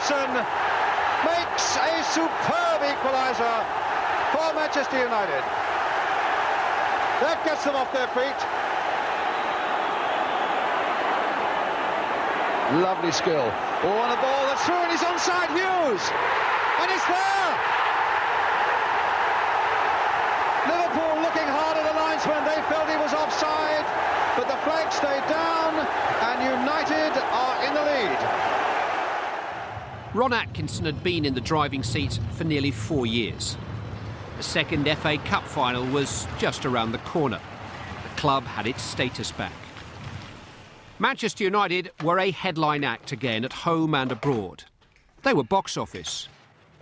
Robson makes a superb equaliser for Manchester United. That gets them off their feet. Lovely skill. Oh, and a ball that's through, and he's onside, Hughes. And it's there. Liverpool looking hard at the linesman. They felt he was offside, but the flag stayed down, and United are in the lead. Ron Atkinson had been in the driving seat for nearly 4 years. The second FA Cup final was just around the corner. The club had its status back. Manchester United were a headline act again at home and abroad. They were box office.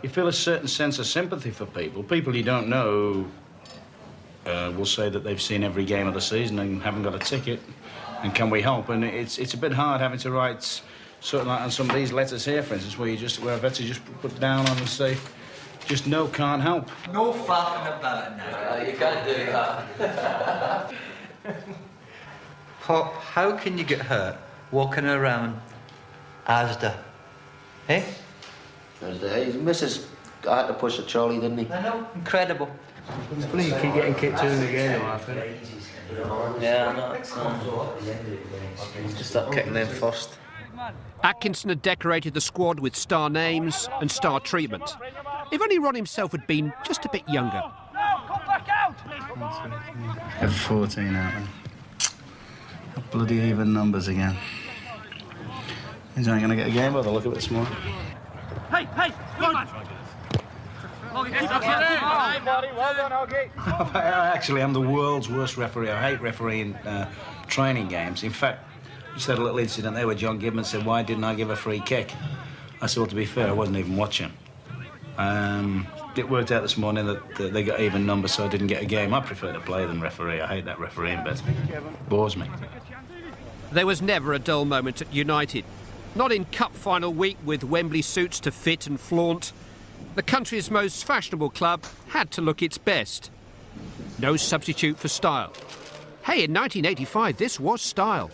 You feel a certain sense of sympathy for people. People you don't know will say that they've seen every game of the season and haven't got a ticket. And can we help? And it's a bit hard having to write sort of like on some of these letters here, for instance, where I've had to just put down on and say, just no, can't help. No faffing about now. You can't do that. Pop, how can you get hurt walking around Asda? Eh? Asda, his missus had to push a trolley, didn't he? I know, incredible. It's funny you keep getting kicked in the game, I think. Yeah, I know. Just stop kicking in first. Atkinson had decorated the squad with star names and star treatment. If only Ron himself had been just a bit younger. Have 14 out there. Bloody even numbers again. He's only going to get a game by the look of it this morning. Hey, come on! Actually, I'm the world's worst referee. I hate refereeing training games. In fact, just had a little incident there where John Gibbons said, why didn't I give a free kick? I said, well, to be fair, I wasn't even watching. It worked out this morning that they got even numbers, so I didn't get a game. I prefer to play than referee. I hate that refereeing bit. Bores me. There was never a dull moment at United. Not in cup final week with Wembley suits to fit and flaunt. The country's most fashionable club had to look its best. No substitute for style. Hey, in 1985, this was style.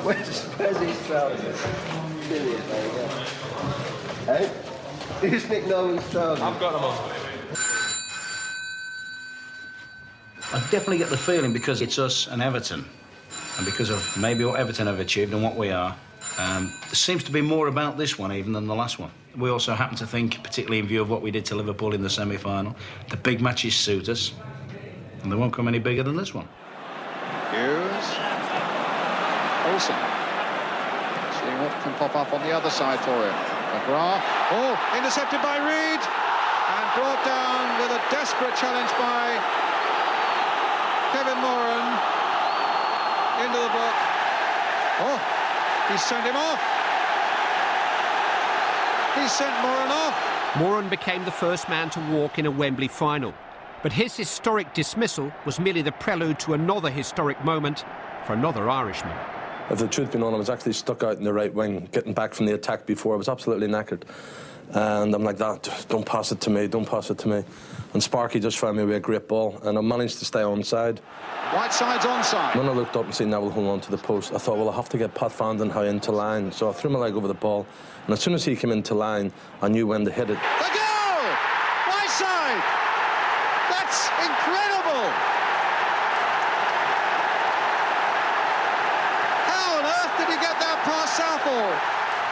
Where's his trousers? Brilliant, there you go. Hey? Who's Nick Nolan's trousers? I've got them on. I definitely get the feeling, because it's us and Everton, and because of maybe what Everton have achieved and what we are, there seems to be more about this one even than the last one. We also happen to think, particularly in view of what we did to Liverpool in the semi-final, the big matches suit us, and they won't come any bigger than this one. Hughes. Olsen. Seeing what can pop up on the other side for him. McGrath. Oh, intercepted by Reed. And brought down with a desperate challenge by Kevin Moran. Into the book. Oh, he sent him off. He sent Moran off. Moran became the first man to walk in a Wembley final. But his historic dismissal was merely the prelude to another historic moment for another Irishman. If the truth be known, I was actually stuck out in the right wing, getting back from the attack before. I was absolutely knackered. And I'm like, don't pass it to me, don't pass it to me. And Sparky just found me with a great ball, and I managed to stay onside. Whiteside's onside. When I looked up and seen Neville hold on to the post, I thought, well, I have to get Pat Vanden Hauwe into line. So I threw my leg over the ball, and as soon as he came into line, I knew when to hit it. The goal! Whiteside! That's incredible! How on earth did he get that past Southall?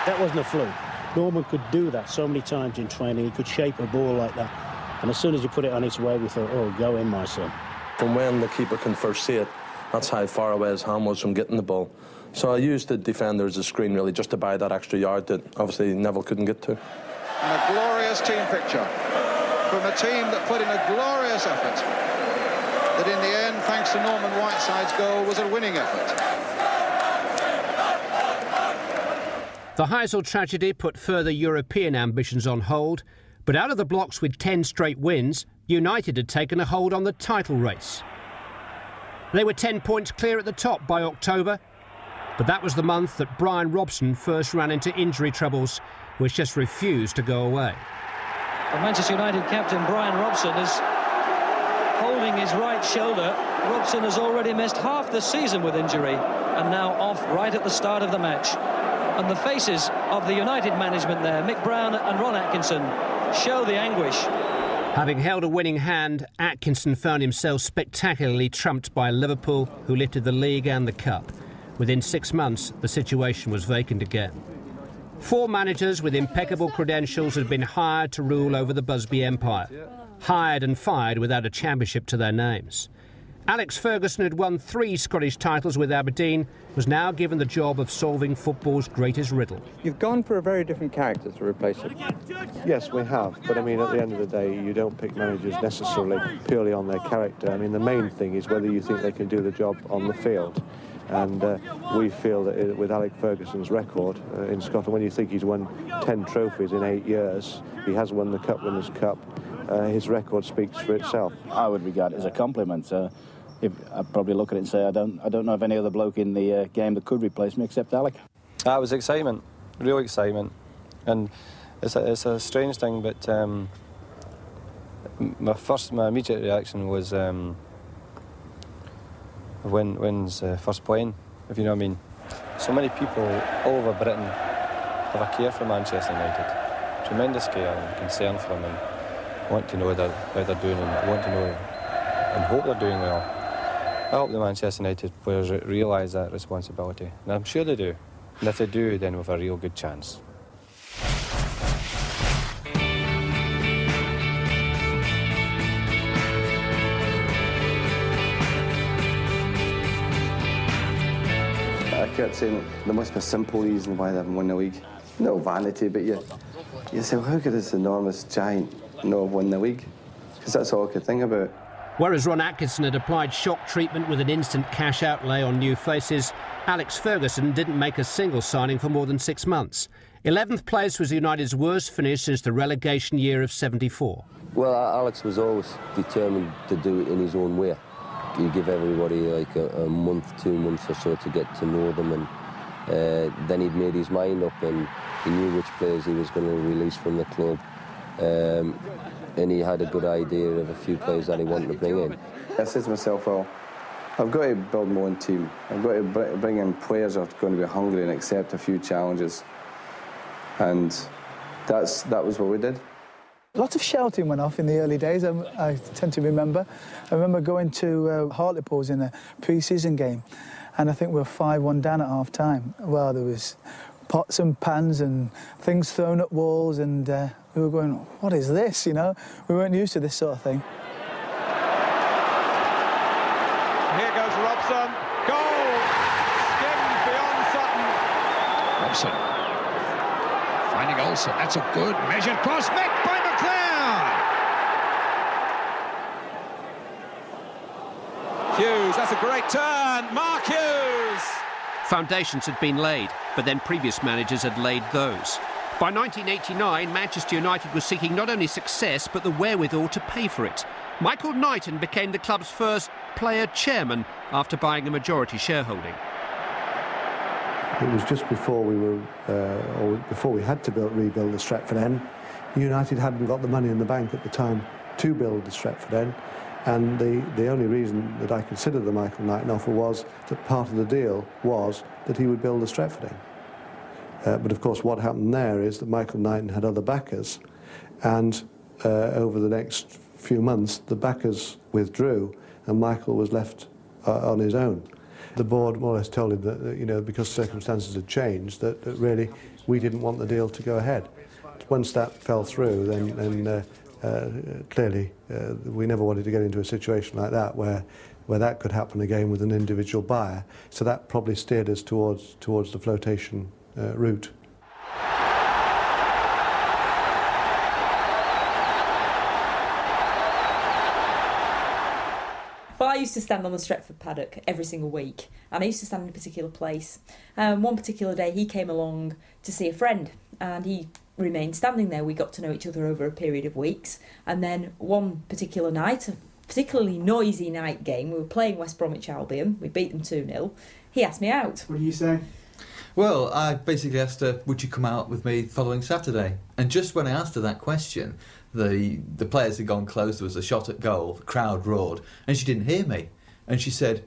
That wasn't a fluke. Norman could do that so many times in training. He could shape a ball like that. And as soon as you put it on its way, we thought, oh, go in, my son. From when the keeper can first see it, that's how far away his hand was from getting the ball. So I used the defender as a screen, really, just to buy that extra yard that obviously Neville couldn't get to. And a glorious team picture from a team that put in a glorious effort. That in the end, thanks to Norman Whiteside's goal, was a winning effort. The Heysel tragedy put further European ambitions on hold, but out of the blocks with 10 straight wins, United had taken a hold on the title race. They were 10 points clear at the top by October, but that was the month that Brian Robson first ran into injury troubles, which just refused to go away. And Manchester United captain Brian Robson is holding injuring his right shoulder. Robson has already missed half the season with injury and now off right at the start of the match. And the faces of the United management there, Mick Brown and Ron Atkinson, show the anguish. Having held a winning hand, Atkinson found himself spectacularly trumped by Liverpool, who lifted the league and the cup. Within 6 months, the situation was vacant again. 4 managers with impeccable credentials had been hired to rule over the Busby Empire. Hired and fired without a championship to their names. Alex Ferguson had won 3 Scottish titles with Aberdeen, was now given the job of solving football's greatest riddle. You've gone for a very different character to replace him. Yes, we have. But, I mean, at the end of the day, you don't pick managers necessarily purely on their character. I mean, the main thing is whether you think they can do the job on the field. And we feel that with Alex Ferguson's record in Scotland, when you think he's won 10 trophies in 8 years, he has won the Cup Winners' Cup, his record speaks for itself. I would regard it as a compliment. I'd probably look at it and say I don't know of any other bloke in the game that could replace me except Alec. That was excitement, real excitement, and it's a strange thing, but my immediate reaction was when's first playing, if you know what I mean. So many people all over Britain have a care for Manchester United, tremendous care and concern for them, and want to know how they're doing, and want to know and hope they're doing well. I hope the Manchester United players realise that responsibility, and I'm sure they do. And if they do, then we've a real good chance. I kept saying there must be a simple reason why they haven't won the league. No vanity, but you say, well, how could this enormous giant not have won the league? Because that's all I could think about. Whereas Ron Atkinson had applied shock treatment with an instant cash outlay on new faces, Alex Ferguson didn't make a single signing for more than 6 months. 11th place was United's worst finish since the relegation year of -- Well, Alex was always determined to do it in his own way. You give everybody like a month, 2 months or so to get to know them, and then he'd made his mind up and he knew which players he was going to release from the club. And he had a good idea of a few players that he wanted to bring in. I said to myself, well, I've got to build my own team. I've got to bring in players that are going to be hungry and accept a few challenges. And that was what we did. Lots of shouting went off in the early days, I tend to remember. I remember going to Hartlepool in a pre-season game, and I think we were 5-1 down at half-time. Well, there was pots and pans and things thrown at walls, and we were going, what is this, you know? We weren't used to this sort of thing. Here goes Robson. Goal! Skimmed beyond Sutton. Robson. Finding Olsen. That's a good measured cross. Met by McLeod. Hughes, that's a great turn. Mark Hughes. Foundations had been laid, but then previous managers had laid those. By 1989, Manchester United was seeking not only success, but the wherewithal to pay for it. Michael Knighton became the club's first player chairman after buying a majority shareholding. It was just before before we had to rebuild the Stretford End. United hadn't got the money in the bank at the time to build the Stretford End, and the only reason that I considered the Michael Knighton offer was that part of the deal was that he would build the Stretford End. But of course what happened there is that Michael Knighton had other backers, and over the next few months the backers withdrew and Michael was left on his own. The board more or less told him that, you know, because circumstances had changed, that really we didn't want the deal to go ahead. Once that fell through, then clearly we never wanted to get into a situation like that where that could happen again with an individual buyer. So that probably steered us towards the flotation route. Well, I used to stand on the Stretford paddock every single week, and I used to stand in a particular place. One particular day he came along to see a friend, and he remained standing there. We got to know each other over a period of weeks, and then one particular night, a particularly noisy night game, we were playing West Bromwich Albion, we beat them 2-0, he asked me out. What do you say? Well, I basically asked her, would you come out with me the following Saturday? And just when I asked her that question, the players had gone close, there was a shot at goal, the crowd roared, and she didn't hear me. And she said,